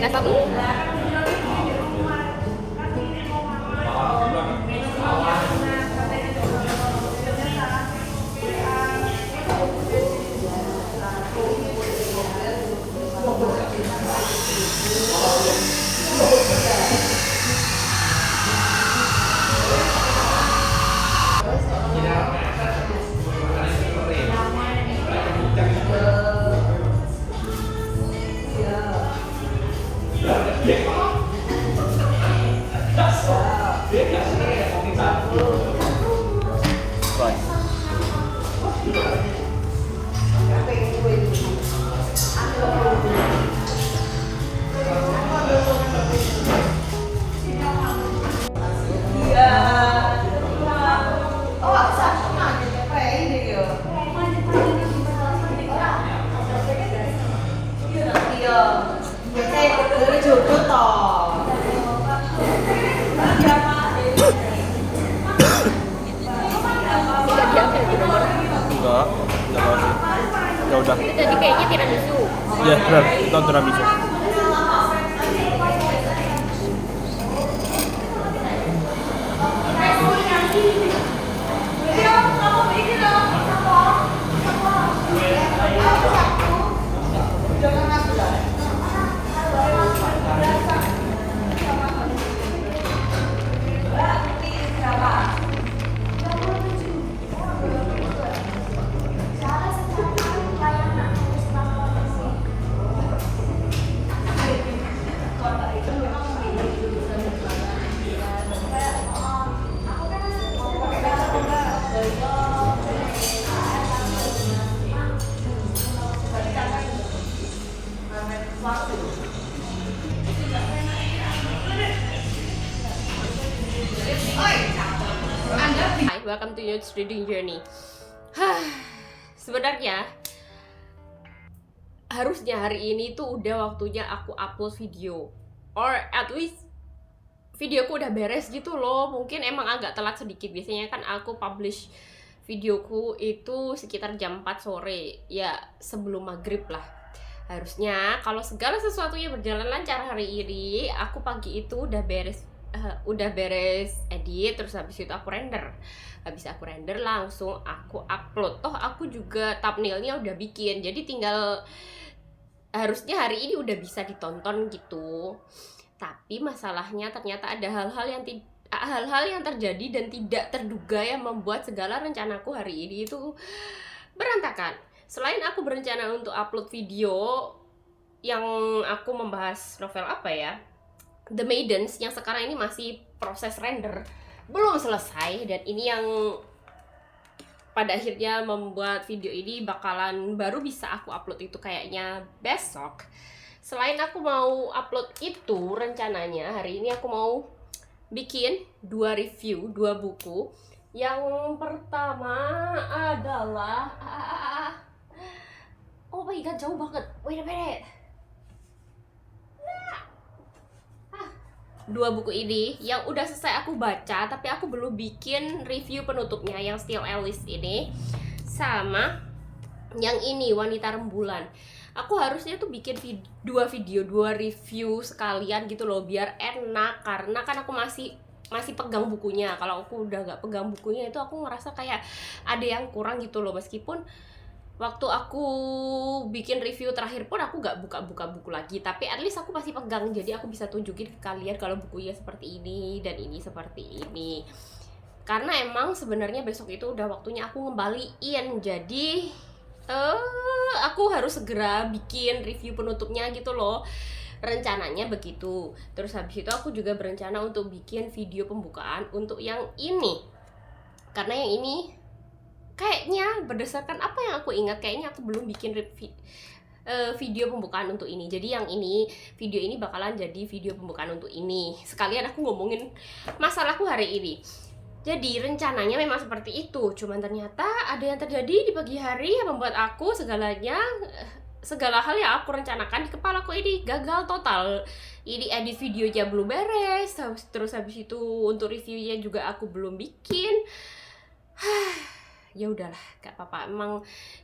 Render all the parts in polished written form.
tenda satu. Enggak tahu sih. Ya udah. Itu tadi kayaknya tiramisu. Ya benar, itu tiramisu. Hi, welcome to Nudes Reading Journey. Sebenarnya harusnya hari ini tuh udah waktunya aku upload video, or at least videoku udah beres gitu loh. Mungkin emang agak telat sedikit. Biasanya kan aku publish videoku itu sekitar jam 4 sore, ya sebelum maghrib lah. Harusnya kalau segala sesuatunya berjalan lancar hari ini, aku pagi itu udah beres edit, terus habis itu aku render. Habis aku render langsung aku upload. Toh aku juga thumbnailnya udah bikin, jadi tinggal harusnya hari ini udah bisa ditonton gitu. Tapi masalahnya ternyata ada hal-hal yang terjadi dan tidak terduga yang membuat segala rencanaku hari ini itu berantakan. Selain aku berencana untuk upload video yang aku membahas novel apa ya, The Maidens, yang sekarang ini masih proses render, belum selesai, dan ini yang pada akhirnya membuat video ini bakalan baru bisa aku upload itu kayaknya besok. Selain aku mau upload itu, rencananya hari ini aku mau bikin 2 review, 2 buku. Yang pertama adalah oh my god, jauh banget. Wait a minute. 2 buku ini yang udah selesai aku baca, tapi aku belum bikin review penutupnya, yang Still Alice ini, sama yang ini Wanita Rembulan. Aku harusnya tuh bikin 2 video, 2 review sekalian gitu loh, biar enak, karena kan aku masih pegang bukunya. Kalau aku udah gak pegang bukunya itu aku ngerasa kayak ada yang kurang gitu loh. Meskipun waktu aku bikin review terakhir pun aku gak buka-buka buku lagi, tapi at least aku masih pegang, jadi aku bisa tunjukin ke kalian kalau bukunya seperti ini dan ini seperti ini. Karena emang sebenarnya besok itu udah waktunya aku ngembaliin, jadi aku harus segera bikin review penutupnya gitu loh. Rencananya begitu. Terus habis itu aku juga berencana untuk bikin video pembukaan untuk yang ini, karena yang ini kayaknya berdasarkan apa yang aku ingat, kayaknya aku belum bikin video pembukaan untuk ini. Jadi yang ini, video ini bakalan jadi video pembukaan untuk ini. Sekalian aku ngomongin masalahku hari ini. Jadi rencananya memang seperti itu, cuman ternyata ada yang terjadi di pagi hari yang membuat aku segala hal yang aku rencanakan di kepala aku ini gagal total. Ini edit videonya belum beres, terus habis itu untuk reviewnya juga aku belum bikin. ya udahlah, gak apa-apa. Emang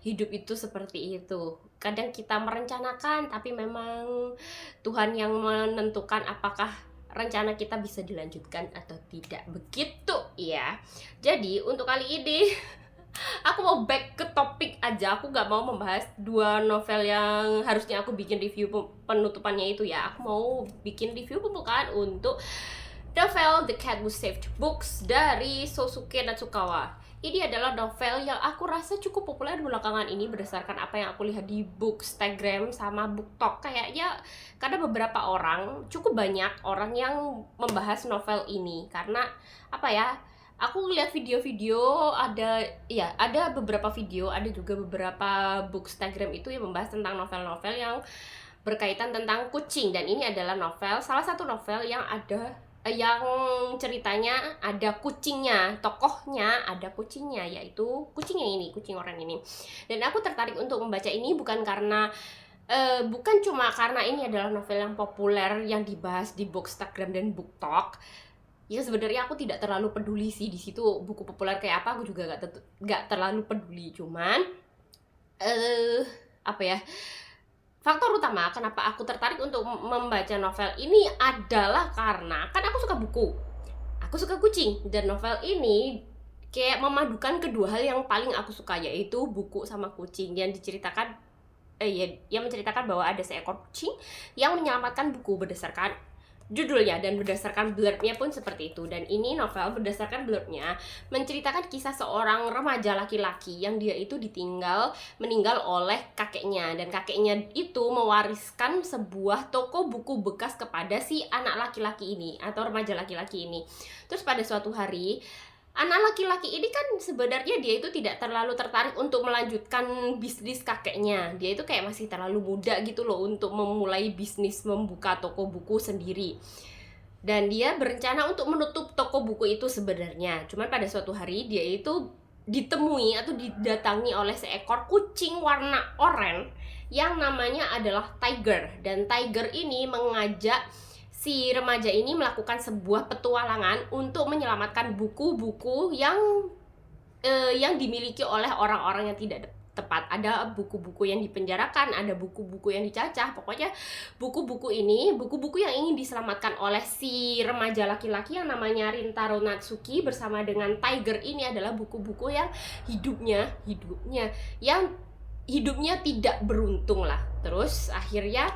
hidup itu seperti itu. Kadang kita merencanakan, tapi memang Tuhan yang menentukan apakah rencana kita bisa dilanjutkan atau tidak. Begitu ya. Jadi untuk kali ini aku mau back ke topik aja. Aku gak mau membahas dua novel yang harusnya aku bikin review penutupannya itu ya. Aku mau bikin review pembukaan untuk novel The Cat Who Saved Books dari Sosuke Natsukawa. Ini adalah novel yang aku rasa cukup populer belakangan ini berdasarkan apa yang aku lihat di Bookstagram sama BookTok. Kayaknya karena beberapa orang, cukup banyak orang yang membahas novel ini. Karena apa ya, aku lihat video-video, ada beberapa video, ada juga beberapa Bookstagram itu yang membahas tentang novel-novel yang berkaitan tentang kucing. Dan ini adalah novel, salah satu novel yang yang ceritanya ada kucingnya, tokohnya ada kucingnya, yaitu kucing yang ini, kucing oranye ini. Dan aku tertarik untuk membaca ini bukan cuma karena ini adalah novel yang populer yang dibahas di Bookstagram dan BookTok. Ya sebenarnya aku tidak terlalu peduli sih di situ buku populer kayak apa, aku juga gak terlalu peduli. Cuman faktor utama kenapa aku tertarik untuk membaca novel ini adalah karena kan aku suka buku, aku suka kucing, dan novel ini kayak memadukan kedua hal yang paling aku suka, yaitu buku sama kucing. Yang diceritakan yang menceritakan bahwa ada seekor kucing yang menyelamatkan buku berdasarkan judulnya, dan berdasarkan blurbnya pun seperti itu. Dan ini novel berdasarkan blurbnya menceritakan kisah seorang remaja laki-laki yang dia itu meninggal oleh kakeknya, dan kakeknya itu mewariskan sebuah toko buku bekas kepada si anak laki-laki ini atau remaja laki-laki ini. Terus pada suatu hari anak laki-laki ini kan sebenarnya dia itu tidak terlalu tertarik untuk melanjutkan bisnis kakeknya. Dia itu kayak masih terlalu muda gitu loh untuk memulai bisnis membuka toko buku sendiri. Dan dia berencana untuk menutup toko buku itu sebenarnya. Cuman pada suatu hari dia itu ditemui atau didatangi oleh seekor kucing warna oranye yang namanya adalah Tiger. Dan Tiger ini mengajak si remaja ini melakukan sebuah petualangan untuk menyelamatkan buku-buku yang dimiliki oleh orang-orang yang tidak tepat. Ada buku-buku yang dipenjarakan, ada buku-buku yang dicacah. Pokoknya buku-buku yang ingin diselamatkan oleh si remaja laki-laki yang namanya Rintaro Natsuki bersama dengan Tiger ini adalah buku-buku yang hidupnya tidak beruntung lah. Terus akhirnya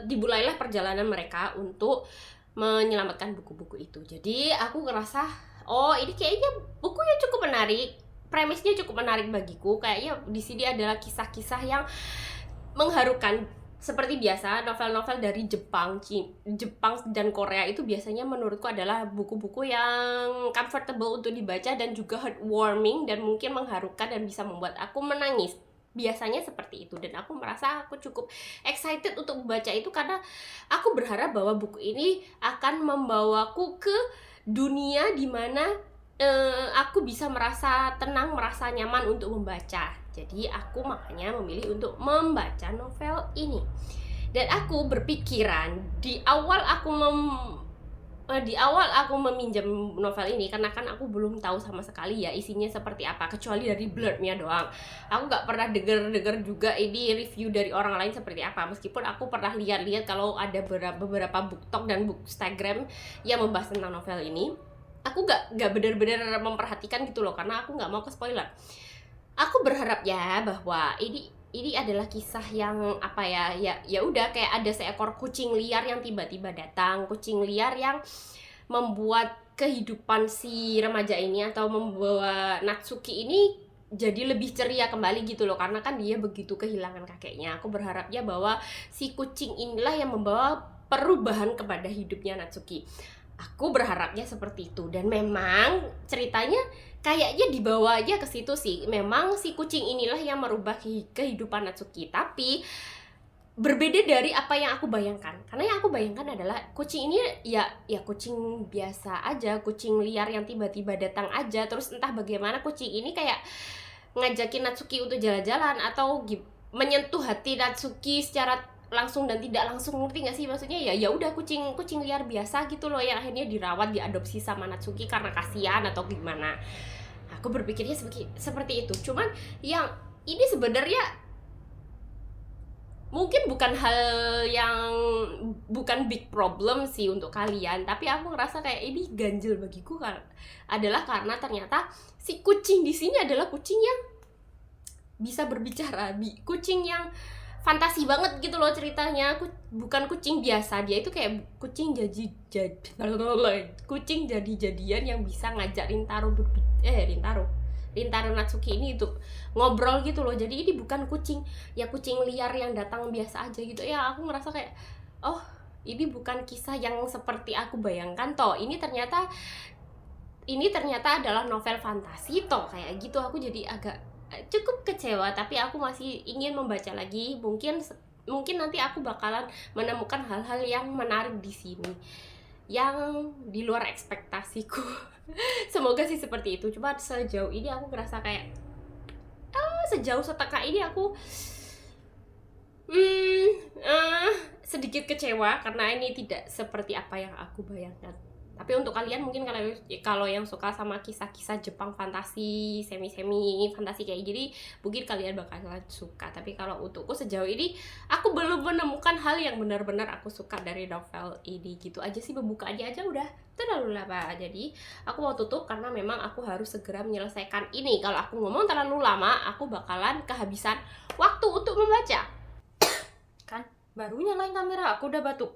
dimulailah perjalanan mereka untuk menyelamatkan buku-buku itu. Jadi aku ngerasa, oh ini kayaknya bukunya cukup menarik, premisnya cukup menarik bagiku. Kayaknya di sini adalah kisah-kisah yang mengharukan. Seperti biasa, novel-novel dari Jepang dan Korea itu biasanya menurutku adalah buku-buku yang comfortable untuk dibaca dan juga heartwarming dan mungkin mengharukan dan bisa membuat aku menangis. Biasanya seperti itu, dan aku merasa aku cukup excited untuk membaca itu karena aku berharap bahwa buku ini akan membawaku ke dunia dimana aku bisa merasa tenang, merasa nyaman untuk membaca. Jadi aku makanya memilih untuk membaca novel ini. Dan aku berpikiran di awal aku meminjam novel ini karena kan aku belum tahu sama sekali ya isinya seperti apa, kecuali dari blurbnya doang. Aku nggak pernah dengar juga ini review dari orang lain seperti apa, meskipun aku pernah lihat kalau ada beberapa BookTok dan Bookstagram yang membahas tentang novel ini. Aku nggak benar-benar memperhatikan gitu loh, karena aku nggak mau ke spoiler. Aku berharap ya bahwa ini adalah kisah yang ya udah kayak ada seekor kucing liar yang tiba-tiba datang, kucing liar yang membuat kehidupan si remaja ini atau membawa Natsuki ini jadi lebih ceria kembali gitu loh, karena kan dia begitu kehilangan kakeknya. Aku berharapnya bahwa si kucing inilah yang membawa perubahan kepada hidupnya Natsuki. Aku berharapnya seperti itu, dan memang ceritanya kayaknya dibawa aja ke situ sih. Memang si kucing inilah yang merubah kehidupan Natsuki, tapi berbeda dari apa yang aku bayangkan. Karena yang aku bayangkan adalah kucing ini ya kucing biasa aja, kucing liar yang tiba-tiba datang aja. Terus entah bagaimana kucing ini kayak ngajakin Natsuki untuk jalan-jalan atau menyentuh hati Natsuki secara langsung dan tidak langsung, ngerti nggak sih maksudnya? Ya udah kucing liar biasa gitu loh yang akhirnya dirawat, diadopsi sama Natsuki karena kasihan atau gimana. Aku Aku berpikirnya seperti itu. Cuman yang ini sebenarnya mungkin bukan big problem sih untuk kalian, tapi aku ngerasa kayak ini ganjil bagiku adalah karena ternyata si kucing di sini adalah kucing yang bisa berbicara, kucing yang fantasi banget gitu loh ceritanya. Bukan kucing biasa, dia itu kayak kucing jadi-jadian yang bisa ngajak Rintaro Natsuki ini untuk ngobrol gitu loh. Jadi ini bukan kucing liar yang datang biasa aja gitu ya. Aku ngerasa kayak, oh ini bukan kisah yang seperti aku bayangkan toh. Ini ternyata adalah novel fantasi toh, kayak gitu. Aku jadi agak cukup kecewa, tapi aku masih ingin membaca lagi. Mungkin nanti aku bakalan menemukan hal-hal yang menarik di sini yang di luar ekspektasiku. Semoga sih seperti itu. Cuma sejauh ini aku ngerasa kayak sejauh setengah ini aku sedikit kecewa karena ini tidak seperti apa yang aku bayangkan. Tapi untuk kalian mungkin kalau yang suka sama kisah-kisah Jepang fantasi, semi fantasi kayak gini, mungkin kalian bakalan suka. Tapi kalau untukku sejauh ini aku belum menemukan hal yang benar-benar aku suka dari novel ini. Gitu aja sih, pembukaannya aja udah terlalu lama. Jadi aku mau tutup karena memang aku harus segera menyelesaikan ini. Kalau aku ngomong terlalu lama, aku bakalan kehabisan waktu untuk membaca. Kan baru nyalain kamera, aku udah batuk.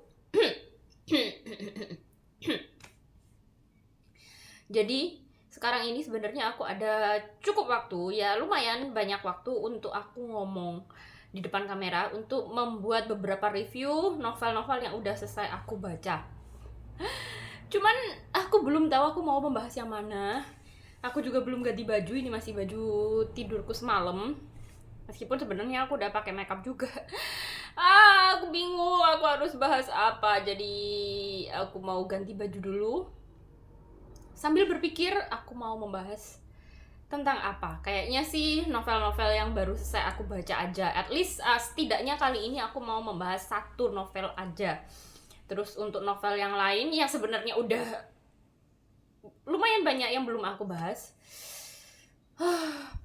Jadi sekarang ini sebenarnya aku ada cukup waktu, ya lumayan banyak waktu untuk aku ngomong di depan kamera untuk membuat beberapa review novel-novel yang udah selesai aku baca. Cuman aku belum tahu aku mau membahas yang mana. Aku juga belum ganti baju, ini masih baju tidurku semalam. Meskipun sebenarnya aku udah pakai makeup juga. Aku bingung aku harus bahas apa. Jadi aku mau ganti baju dulu. Sambil berpikir aku mau membahas tentang apa. Kayaknya sih novel-novel yang baru selesai aku baca aja. At least setidaknya kali ini aku mau membahas satu novel aja. Terus untuk novel yang lain yang sebenarnya udah lumayan banyak yang belum aku bahas.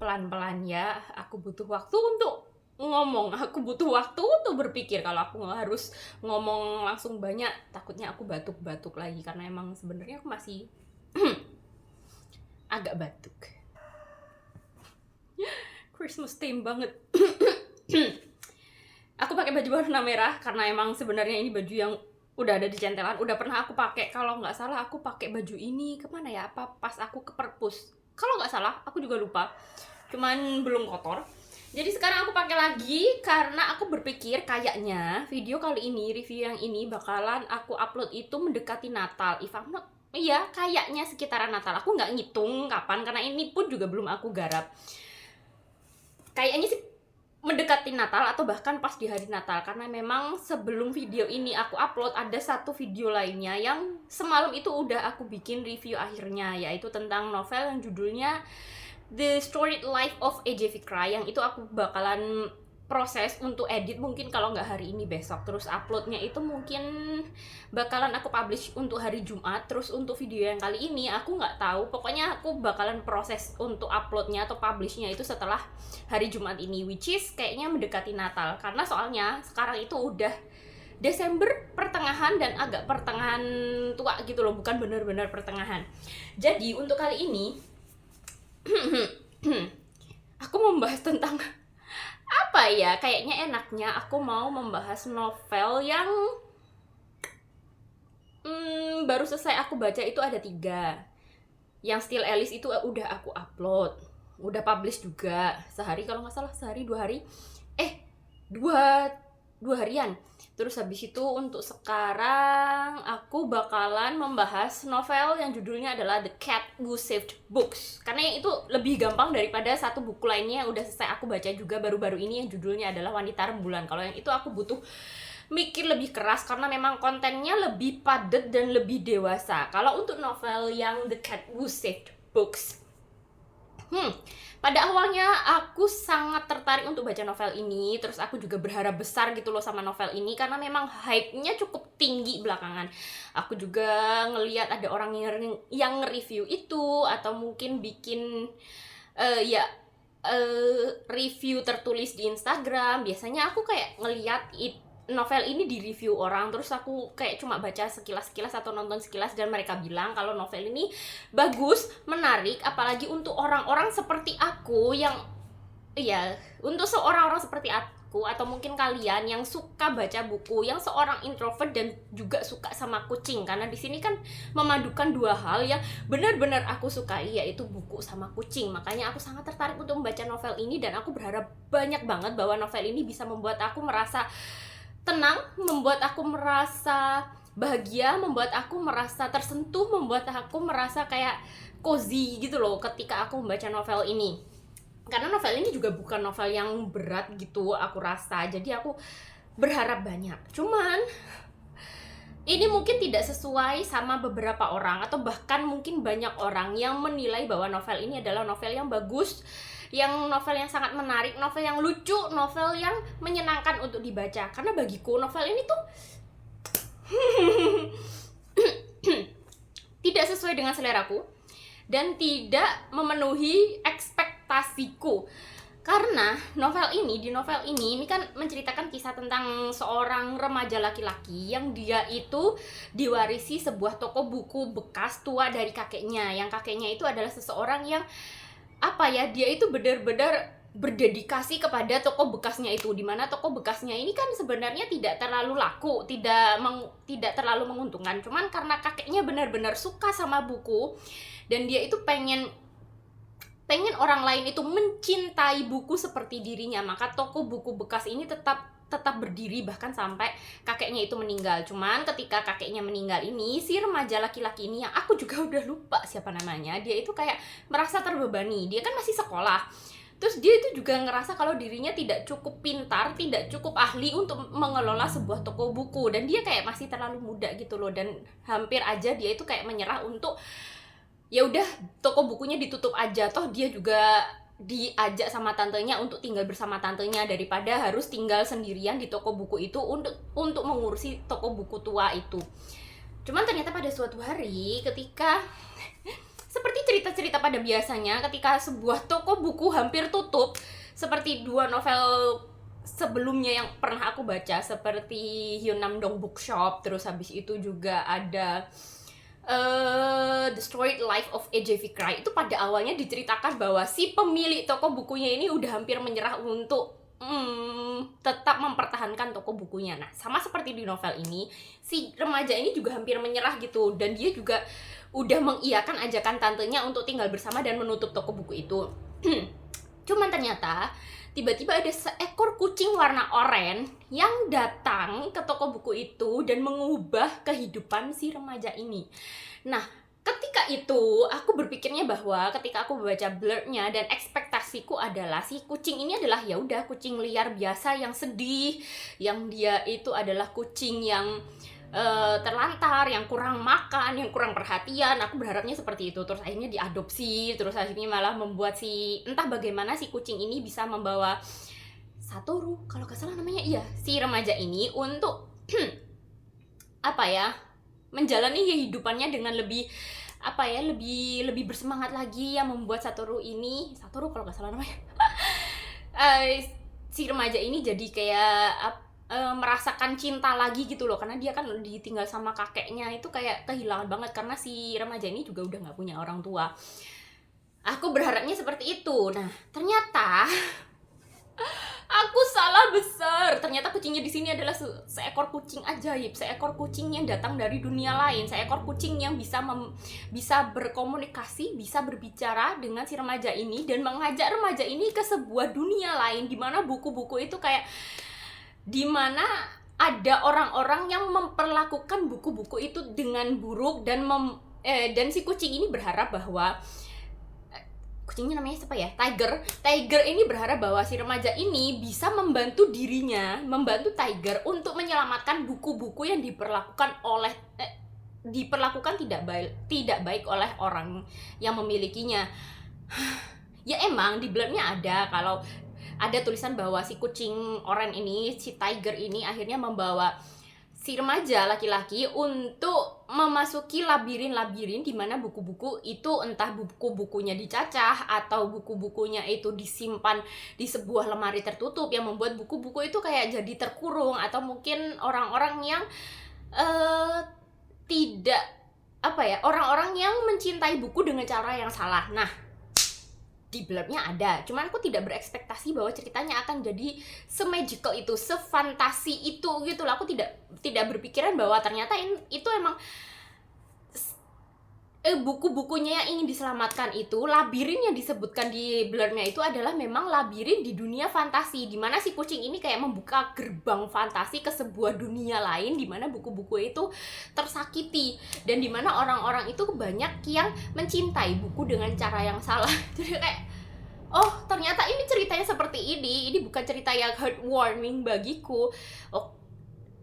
Pelan-pelan ya, aku butuh waktu untuk ngomong. Aku butuh waktu untuk berpikir. Kalau aku harus ngomong langsung banyak, takutnya aku batuk-batuk lagi. Karena emang sebenarnya aku masih agak batuk. Christmas theme banget. Aku pakai baju warna merah karena emang sebenarnya ini baju yang udah ada di centelan. Udah pernah aku pakai, kalau nggak salah aku pakai baju ini kemana ya? Apa pas aku ke perpus? Kalau nggak salah, aku juga lupa. Cuman belum kotor. Jadi sekarang aku pakai lagi karena aku berpikir kayaknya video kali ini, review yang ini bakalan aku upload itu mendekati Natal. If I'm not, iya kayaknya sekitaran Natal. Aku nggak ngitung kapan karena ini pun juga belum aku garap. Kayaknya sih mendekati Natal atau bahkan pas di hari Natal, karena memang sebelum video ini aku upload ada satu video lainnya yang semalam itu udah aku bikin review akhirnya, yaitu tentang novel yang judulnya The Storied Life of A.J. Fikra, yang itu aku bakalan proses untuk edit mungkin kalau nggak hari ini besok. Terus uploadnya itu mungkin bakalan aku publish untuk hari Jumat. Terus untuk video yang kali ini aku nggak tahu, pokoknya aku bakalan proses untuk uploadnya atau publishnya itu setelah hari Jumat ini, which is kayaknya mendekati Natal. Karena soalnya sekarang itu udah Desember pertengahan dan agak pertengahan tua gitu loh, bukan benar-benar pertengahan. Jadi untuk kali ini aku membahas tentang apa ya, kayaknya enaknya aku mau membahas novel yang baru selesai aku baca. Itu ada 3. Yang Still Alice itu udah aku upload, udah publish juga sehari, kalau nggak salah sehari 2 hari, 2 harian. Terus habis itu untuk sekarang aku bakalan membahas novel yang judulnya adalah The Cat Who Saved Books, karena itu lebih gampang daripada satu buku lainnya yang udah selesai aku baca juga baru-baru ini yang judulnya adalah Wanita Rembulan. Kalau yang itu aku butuh mikir lebih keras karena memang kontennya lebih padat dan lebih dewasa. Kalau untuk novel yang The Cat Who Saved Books Pada awalnya aku sangat tertarik untuk baca novel ini, terus aku juga berharap besar gitu loh sama novel ini karena memang hype-nya cukup tinggi belakangan. Aku juga ngelihat ada orang yang nge-review itu atau mungkin bikin review tertulis di Instagram. Biasanya aku kayak ngelihat novel ini di review orang, terus aku kayak cuma baca sekilas-sekilas atau nonton sekilas dan mereka bilang kalau novel ini bagus, menarik, apalagi untuk orang-orang seperti aku yang untuk seorang-orang seperti aku atau mungkin kalian yang suka baca buku, yang seorang introvert dan juga suka sama kucing, karena di sini kan memadukan dua hal yang benar-benar aku sukai, yaitu buku sama kucing. Makanya aku sangat tertarik untuk membaca novel ini dan aku berharap banyak banget bahwa novel ini bisa membuat aku merasa tenang, membuat aku merasa bahagia, membuat aku merasa tersentuh, membuat aku merasa kayak cozy gitu loh ketika aku membaca novel ini. Karena novel ini juga bukan novel yang berat gitu aku rasa, jadi aku berharap banyak. Cuman ini mungkin tidak sesuai sama beberapa orang atau bahkan mungkin banyak orang yang menilai bahwa novel ini adalah novel yang bagus, novel yang sangat menarik, novel yang lucu, novel yang menyenangkan untuk dibaca. Karena bagiku novel ini tuh tidak sesuai dengan seleraku dan tidak memenuhi ekspektasiku. Karena di novel ini kan menceritakan kisah tentang seorang remaja laki-laki yang dia itu diwarisi sebuah toko buku bekas tua dari kakeknya. Yang kakeknya itu adalah seseorang yang dia itu benar-benar berdedikasi kepada toko bekasnya itu, dimana toko bekasnya ini kan sebenarnya tidak terlalu laku, tidak terlalu menguntungkan. Cuman karena kakeknya benar-benar suka sama buku dan dia itu pengen orang lain itu mencintai buku seperti dirinya, maka toko buku bekas ini tetap berdiri bahkan sampai kakeknya itu meninggal. Cuman ketika kakeknya meninggal ini, si remaja laki-laki ini yang aku juga udah lupa siapa namanya, dia itu kayak merasa terbebani. Dia kan masih sekolah, terus dia itu juga ngerasa kalau dirinya tidak cukup pintar, tidak cukup ahli untuk mengelola sebuah toko buku, dan dia kayak masih terlalu muda gitu loh. Dan hampir aja dia itu kayak menyerah untuk ya udah toko bukunya ditutup aja, toh dia juga diajak sama tantenya untuk tinggal bersama tantenya daripada harus tinggal sendirian di toko buku itu untuk mengurusi toko buku tua itu. Cuman ternyata pada suatu hari ketika seperti cerita-cerita pada biasanya, ketika sebuah toko buku hampir tutup, seperti dua novel sebelumnya yang pernah aku baca, seperti Hyunam-dong Bookshop, terus habis itu juga ada The Storied Life of A.J. Vikray. Itu pada awalnya diceritakan bahwa si pemilik toko bukunya ini udah hampir menyerah untuk tetap mempertahankan toko bukunya. Nah, sama seperti di novel ini, si remaja ini juga hampir menyerah gitu, dan dia juga udah mengiyakan ajakan tantenya untuk tinggal bersama dan menutup toko buku itu. Cuman ternyata tiba-tiba ada seekor kucing warna oranye yang datang ke toko buku itu dan mengubah kehidupan si remaja ini. Nah, ketika itu aku berpikirnya bahwa ketika aku membaca blurb-nya dan ekspektasiku adalah si kucing ini adalah ya udah kucing liar biasa yang sedih, yang dia itu adalah kucing yang terlantar, yang kurang makan, yang kurang perhatian. Aku berharapnya seperti itu. Terus akhirnya diadopsi, terus akhirnya malah membuat entah bagaimana si kucing ini bisa membawa Satoru, kalau gak salah namanya, si remaja ini untuk menjalani kehidupannya dengan lebih bersemangat lagi, yang membuat Satoru kalau gak salah namanya si remaja ini jadi kayak merasakan cinta lagi gitu loh, karena dia kan ditinggal sama kakeknya, itu kayak kehilangan banget karena si remaja ini juga udah nggak punya orang tua. Aku berharapnya seperti itu. Nah, ternyata aku salah besar. Ternyata kucingnya di sini adalah seekor kucing ajaib, seekor kucing yang datang dari dunia lain, seekor kucing yang bisa berkomunikasi, bisa berbicara dengan si remaja ini dan mengajak remaja ini ke sebuah dunia lain di mana buku-buku itu kayak di mana ada orang-orang yang memperlakukan buku-buku itu dengan buruk dan si kucing ini berharap bahwa kucingnya namanya siapa ya? Tiger ini berharap bahwa si remaja ini bisa membantu Tiger untuk menyelamatkan buku-buku yang diperlakukan tidak baik oleh orang yang memilikinya. Ya emang di blurbnya ada kalau ada tulisan bahwa si kucing oranye ini, si tiger ini akhirnya membawa si remaja laki-laki untuk memasuki labirin-labirin di mana buku-buku itu entah buku-bukunya dicacah atau buku-bukunya itu disimpan di sebuah lemari tertutup yang membuat buku-buku itu kayak jadi terkurung, atau mungkin orang-orang yang tidak orang-orang yang mencintai buku dengan cara yang salah. Nah, di blurbnya ada, cuman aku tidak berekspektasi bahwa ceritanya akan jadi se-magical itu, se-fantasi itu gitu loh. Aku tidak berpikiran bahwa ternyata itu emang buku-bukunya yang ingin diselamatkan itu, labirin yang disebutkan di blurnya itu adalah memang labirin di dunia fantasi, dimana si kucing ini kayak membuka gerbang fantasi ke sebuah dunia lain dimana buku-buku itu tersakiti, dan dimana orang-orang itu banyak yang mencintai buku dengan cara yang salah. Jadi kayak, oh ternyata ini ceritanya seperti ini bukan cerita yang heartwarming bagiku.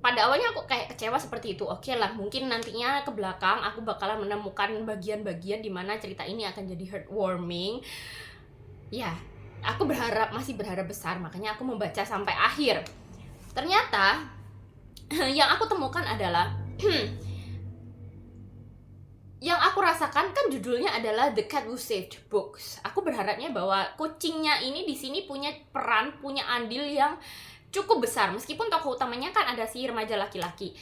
Pada awalnya aku kayak kecewa seperti itu. Oke lah, mungkin nantinya ke belakang aku bakalan menemukan bagian-bagian di mana cerita ini akan jadi heartwarming. Ya, aku masih berharap besar, makanya aku membaca sampai akhir. Ternyata yang aku temukan adalah yang aku rasakan kan judulnya adalah The Cat Who Saved Books. Aku berharapnya bahwa kucingnya ini di sini punya peran, punya andil yang cukup besar, meskipun tokoh utamanya kan ada si remaja laki-laki.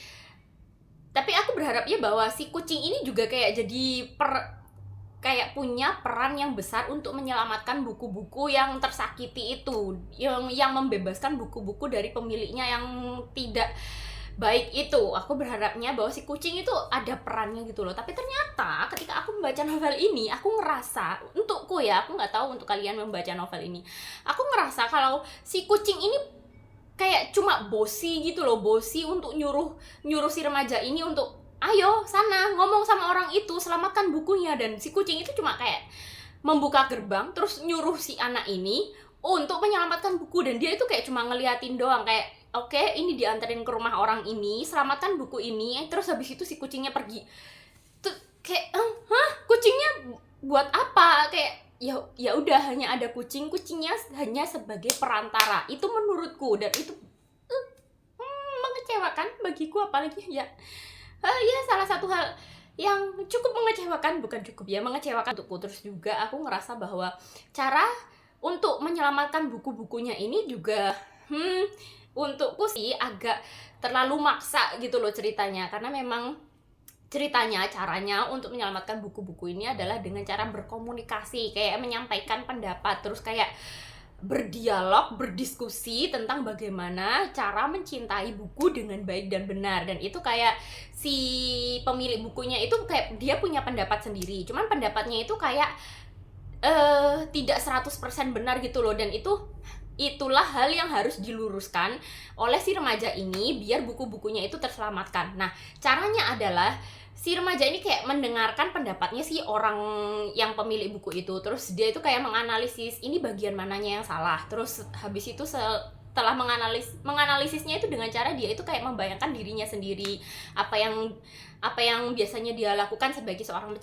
Tapi aku berharapnya bahwa si kucing ini juga kayak jadi kayak punya peran yang besar untuk menyelamatkan buku-buku yang tersakiti itu, yang membebaskan buku-buku dari pemiliknya yang tidak baik itu. Aku berharapnya bahwa si kucing itu ada perannya gitu loh. Tapi ternyata ketika aku membaca novel ini, aku ngerasa, untukku ya, aku nggak tahu untuk kalian membaca novel ini, aku ngerasa kalau si kucing ini kayak cuma bosi gitu loh, bosi untuk nyuruh si remaja ini untuk ayo sana ngomong sama orang itu, selamatkan bukunya. Dan si kucing itu cuma kayak membuka gerbang terus nyuruh si anak ini untuk menyelamatkan buku, dan dia itu kayak cuma ngeliatin doang, kayak oke, ini dianterin ke rumah orang ini, selamatkan buku ini, terus habis itu si kucingnya pergi. Tuh kayak kucingnya buat apa? Kayak ya udah, hanya ada kucingnya hanya sebagai perantara. Itu menurutku, dan itu mengecewakan bagiku, apalagi ya salah satu hal yang cukup mengecewakan, bukan cukup ya, mengecewakan untukku. Terus juga aku ngerasa bahwa cara untuk menyelamatkan buku-bukunya ini juga untukku sih agak terlalu maksa gitu loh ceritanya, karena memang caranya untuk menyelamatkan buku-buku ini adalah dengan cara berkomunikasi, kayak menyampaikan pendapat, terus kayak berdialog, berdiskusi tentang bagaimana cara mencintai buku dengan baik dan benar. Dan itu kayak si pemilik bukunya itu kayak dia punya pendapat sendiri, cuman pendapatnya itu kayak tidak 100% benar gitu loh. Dan itulah hal yang harus diluruskan oleh si remaja ini biar buku-bukunya itu terselamatkan. Nah, caranya adalah si remaja ini kayak mendengarkan pendapatnya si orang yang pemilik buku itu, terus dia itu kayak menganalisis ini bagian mananya yang salah. Terus habis itu setelah menganalisisnya itu dengan cara dia itu kayak membayangkan dirinya sendiri, apa yang biasanya dia lakukan sebagai seorang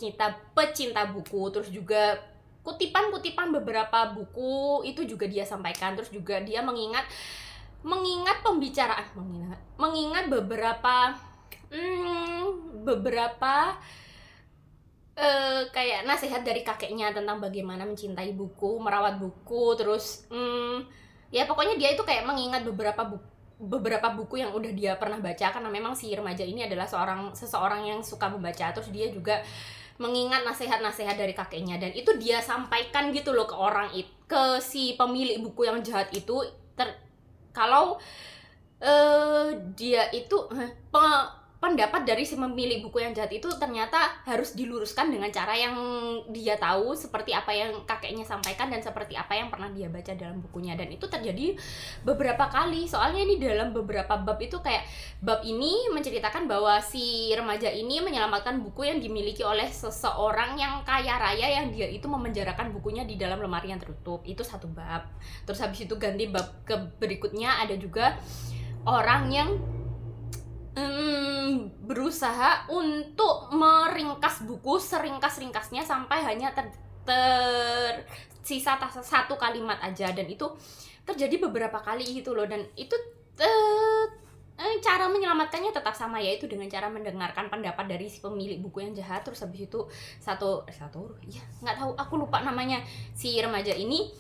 pecinta buku. Terus juga kutipan beberapa buku itu juga dia sampaikan. Terus juga dia mengingat beberapa kayak nasihat dari kakeknya tentang bagaimana mencintai buku, merawat buku. Terus ya pokoknya dia itu kayak mengingat beberapa buku yang udah dia pernah baca, karena memang si remaja ini adalah seseorang yang suka membaca. Terus dia juga mengingat nasihat-nasihat dari kakeknya, dan itu dia sampaikan gitu loh ke si pemilik buku yang jahat itu. Kalau dia itu pendapat dari si pemilik buku yang jahat itu ternyata harus diluruskan dengan cara yang dia tahu, seperti apa yang kakeknya sampaikan dan seperti apa yang pernah dia baca dalam bukunya. Dan itu terjadi beberapa kali, soalnya ini dalam beberapa bab itu kayak bab ini menceritakan bahwa si remaja ini menyelamatkan buku yang dimiliki oleh seseorang yang kaya raya, yang dia itu memenjarakan bukunya di dalam lemari yang tertutup. Itu satu bab. Terus habis itu ganti bab ke berikutnya, ada juga orang yang berusaha untuk meringkas buku seringkas-ringkasnya sampai hanya tersisa satu kalimat aja, dan itu terjadi beberapa kali gitu loh. Dan itu cara menyelamatkannya tetap sama, yaitu dengan cara mendengarkan pendapat dari si pemilik buku yang jahat. Terus habis itu satu ya nggak tahu, aku lupa namanya, si remaja ini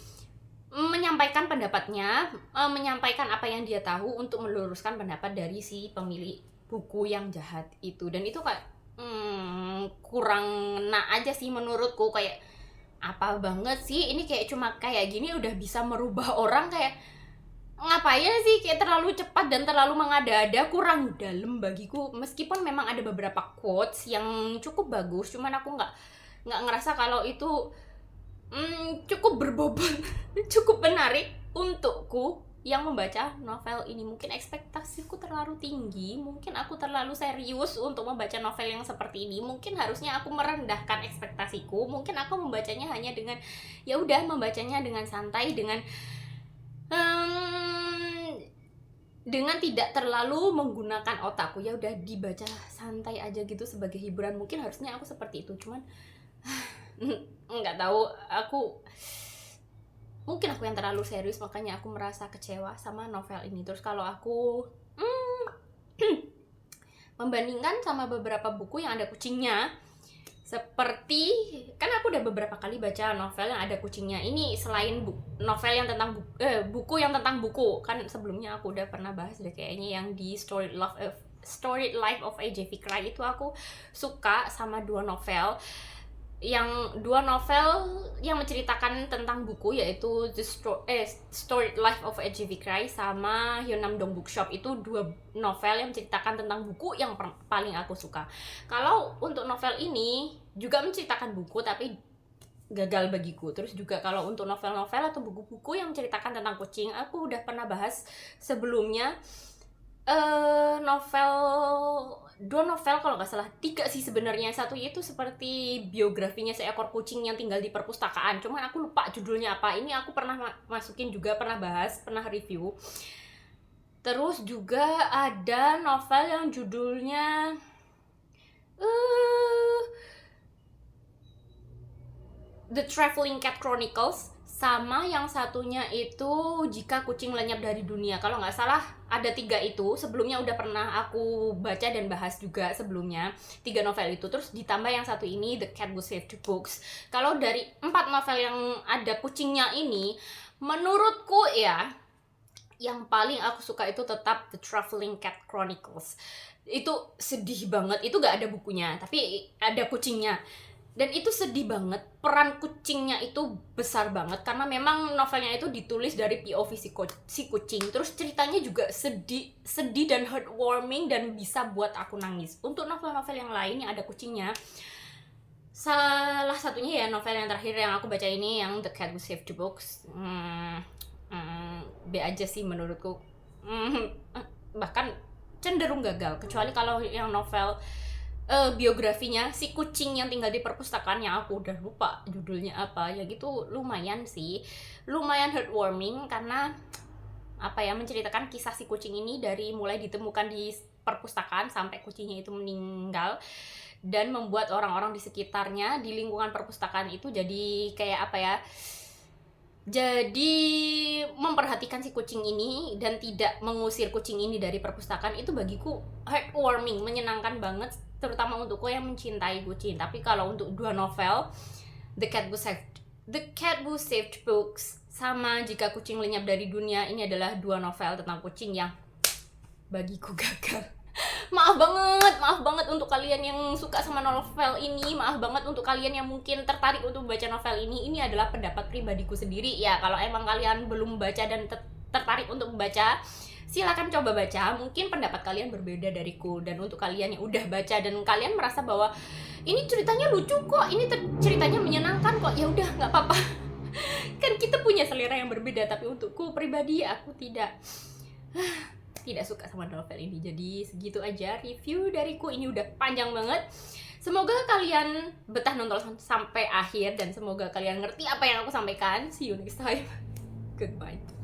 menyampaikan pendapatnya, menyampaikan apa yang dia tahu untuk meluruskan pendapat dari si pemilik buku yang jahat itu. Dan itu kayak kurang aja sih menurutku, kayak apa banget sih ini, kayak cuma kayak gini udah bisa merubah orang, kayak ngapain sih, kayak terlalu cepat dan terlalu mengada-ada, kurang dalam bagiku. Meskipun memang ada beberapa quotes yang cukup bagus, cuman aku nggak ngerasa kalau itu cukup berbobot cukup menarik untukku yang membaca novel ini. Mungkin ekspektasiku terlalu tinggi, mungkin aku terlalu serius untuk membaca novel yang seperti ini. Mungkin harusnya aku merendahkan ekspektasiku, mungkin aku membacanya hanya dengan ya udah, membacanya dengan santai, dengan tidak terlalu menggunakan otakku, ya udah dibaca santai aja gitu sebagai hiburan. Mungkin harusnya aku seperti itu, cuman nggak tahu, mungkin aku yang terlalu serius, makanya aku merasa kecewa sama novel ini. Terus kalau aku membandingkan sama beberapa buku yang ada kucingnya, seperti kan aku udah beberapa kali baca novel yang ada kucingnya ini, selain novel yang tentang buku yang tentang buku. Kan sebelumnya aku udah pernah bahas deh kayaknya, yang di Story Life of A.J. Cry itu aku suka sama dua novel yang menceritakan tentang buku, yaitu Story Life of A.J. Cry sama Hyunam-dong Bookshop. Itu dua novel yang menceritakan tentang buku yang paling aku suka. Kalau untuk novel ini juga menceritakan buku tapi gagal bagiku. Terus juga kalau untuk novel-novel atau buku-buku yang menceritakan tentang kucing, aku udah pernah bahas sebelumnya. Dua novel kalau nggak salah, 3 sih sebenarnya. Satu itu seperti biografinya seekor kucing yang tinggal di perpustakaan, cuman aku lupa judulnya apa. Ini aku pernah masukin juga, pernah bahas, pernah review. Terus juga ada novel yang judulnya The Traveling Cat Chronicles, sama yang satunya itu Jika Kucing Lenyap dari Dunia. Kalau nggak salah ada 3 itu. Sebelumnya udah pernah aku baca dan bahas juga sebelumnya 3 novel itu. Terus ditambah yang satu ini, The Cat Who Saved Books. Kalau dari 4 novel yang ada kucingnya ini, menurutku ya, yang paling aku suka itu tetap The Traveling Cat Chronicles. Itu sedih banget. Itu nggak ada bukunya, tapi ada kucingnya. Dan itu sedih banget, peran kucingnya itu besar banget, karena memang novelnya itu ditulis dari POV si kucing. Terus ceritanya juga sedih dan heartwarming, dan bisa buat aku nangis. Untuk novel-novel yang lain yang ada kucingnya, salah satunya ya novel yang terakhir yang aku baca ini, yang The Cat Who Saved the Books, B aja sih menurutku. Bahkan cenderung gagal, kecuali kalau yang novel biografinya si kucing yang tinggal di perpustakaan, yang aku udah lupa judulnya apa ya gitu. Lumayan sih, lumayan heartwarming, karena apa ya, menceritakan kisah si kucing ini dari mulai ditemukan di perpustakaan sampai kucingnya itu meninggal, dan membuat orang-orang di sekitarnya di lingkungan perpustakaan itu jadi kayak apa ya, jadi memperhatikan si kucing ini dan tidak mengusir kucing ini dari perpustakaan. Itu bagiku heartwarming, menyenangkan banget, terutama untukku yang mencintai kucing. Tapi kalau untuk 2 novel, The Cat Who Saved Books sama Jika Kucing Lenyap dari Dunia, ini adalah 2 novel tentang kucing yang bagiku gagal. Maaf banget untuk kalian yang suka sama novel ini. Maaf banget untuk kalian yang mungkin tertarik untuk membaca novel ini. Ini adalah pendapat pribadiku sendiri ya. Kalau emang kalian belum membaca dan tertarik untuk membaca, silakan coba baca. Mungkin pendapat kalian berbeda dariku. Dan untuk kalian yang udah baca dan kalian merasa bahwa ini ceritanya lucu kok, ini ceritanya menyenangkan kok, ya udah nggak apa-apa. Kan kita punya selera yang berbeda. Tapi untukku pribadi, aku tidak suka sama novel ini. Jadi segitu aja review dariku. Ini udah panjang banget. Semoga kalian betah nonton sampai akhir, dan semoga kalian ngerti apa yang aku sampaikan. See you next time. Goodbye.